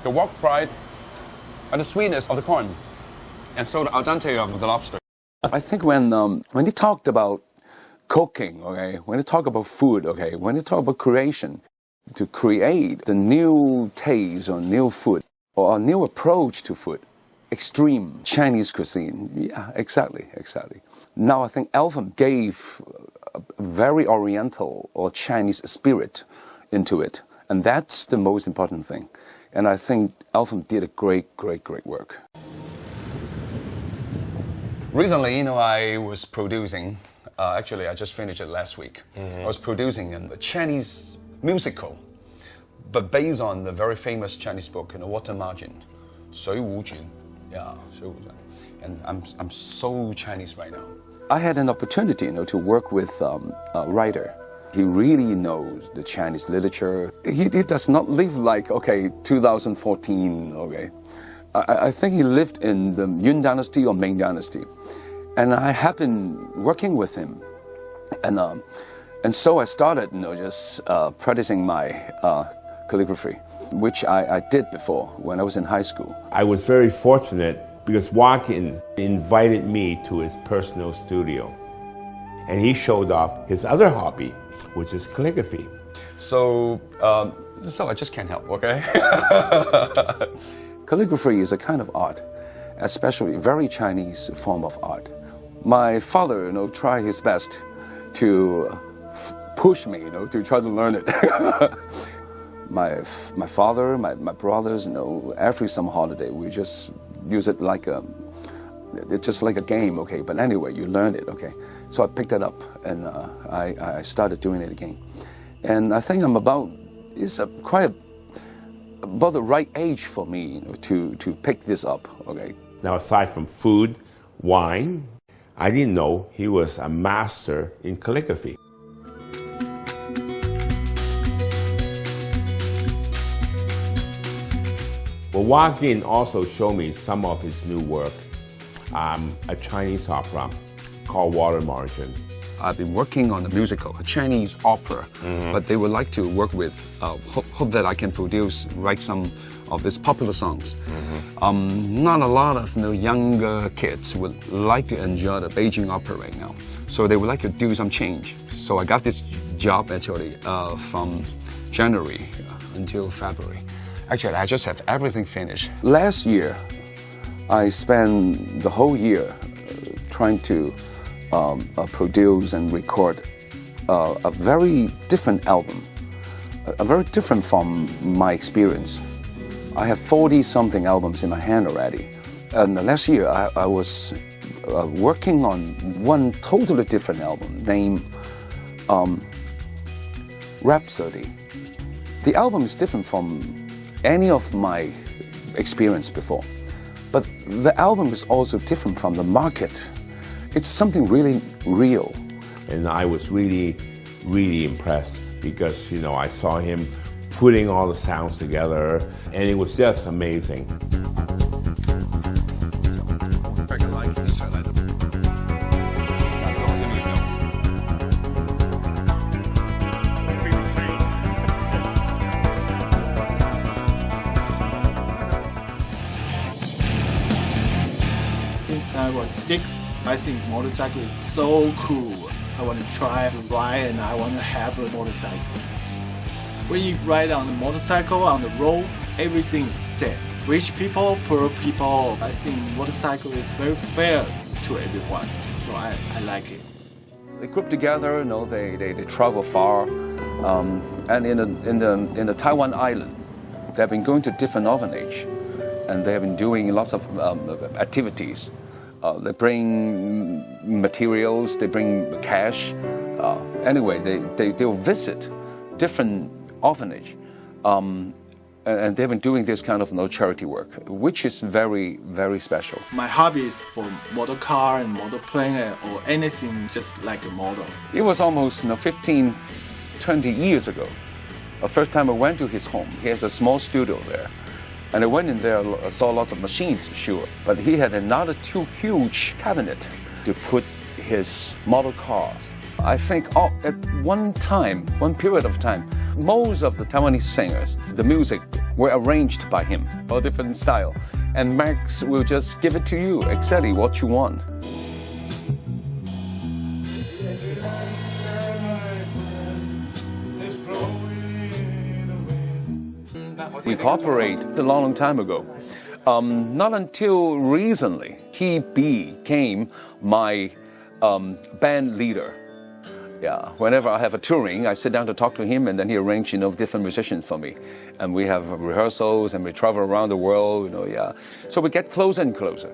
the wok fried, and the sweetness of the corn, and so the al dente of the lobster. I think when he talked about cooking, okay, when he talk about food, okay, when he talk about creation, to create the new taste or new food or a new approach to food, extreme Chinese cuisine. Yeah, exactly. Now I think Elpham gave a very Oriental or Chinese spirit into it, and that's the most important thing. And I think Elpham did a great work. Recently, I was producing, actually I just finished it last week. I was producing a Chinese musical, but based on the very famous Chinese book, Water Margin, 水无菌. Yeah, 水无菌. And I'm so Chinese right now. I had an opportunity, to work with a writer. He really knows the Chinese literature. He does not live like, 2014, I think he lived in the Yun Dynasty or Ming Dynasty. And I have been working with him. And so I started, just practicing my calligraphy, which I did before when I was in high school. I was very fortunate because Joaquin invited me to his personal studio. And he showed off his other hobby, which is calligraphy. So I just can't help, okay? Calligraphy is a kind of art, especially a very Chinese form of art. My father, tried his best to push me, to try to learn it. My father, my brothers, every summer holiday, we just use it like it's just like a game, okay? But anyway, you learn it, okay? So I picked it up and I started doing it again. And I think I'm about the right age for me to pick this up, okay? Now, aside from food, wine, I didn't know he was a master in calligraphy. Well, Joaquin also showed me some of his new work, a Chinese opera called Water Margin. I've been working on a musical, a Chinese opera, but they would like to work with, hope that I can write some of these popular songs. Not a lot of younger kids would like to enjoy the Beijing opera right now, so they would like to do some change. So I got this job actually from January until February. Actually, I just have everything finished. Last year, I spent the whole year trying to produce and record a very different album, very different from my experience. I have 40-something albums in my hand already. And last year, I was working on one totally different album named Rhapsody. The album is different from any of my experience before, but the album is also different from the market. It's something really real. And I was really impressed because, I saw him putting all the sounds together and it was just amazing. Since I was 6, I think motorcycle is so cool. I want to try to ride and I want to have a motorcycle. When you ride on the motorcycle on the road, everything is set. Rich people, poor people, I think motorcycle is very fair to everyone. So I like it. They group together, they travel far, and in the Taiwan island, they've been going to different orphanage, and they have been doing lots of activities. They bring materials, they bring cash. Anyway, they'll visit different orphanage, and they've been doing this kind of charity work, which is very, very special. My hobby is for motor car and motor plane or anything just like a model. It was almost 15, 20 years ago. The first time I went to his home, he has a small studio there. And I went in there, I saw lots of machines, sure. But he had another 2 huge cabinet to put his model cars. I think at one period of time, most of the Taiwanese singers, the music were arranged by him, or different style. And Max will just give it to you, exactly what you want. We cooperate a long time ago. Not until recently, he became my band leader. Yeah, whenever I have a touring, I sit down to talk to him, and then he arranges, different musicians for me. And we have rehearsals, and we travel around the world, yeah. So we get closer and closer.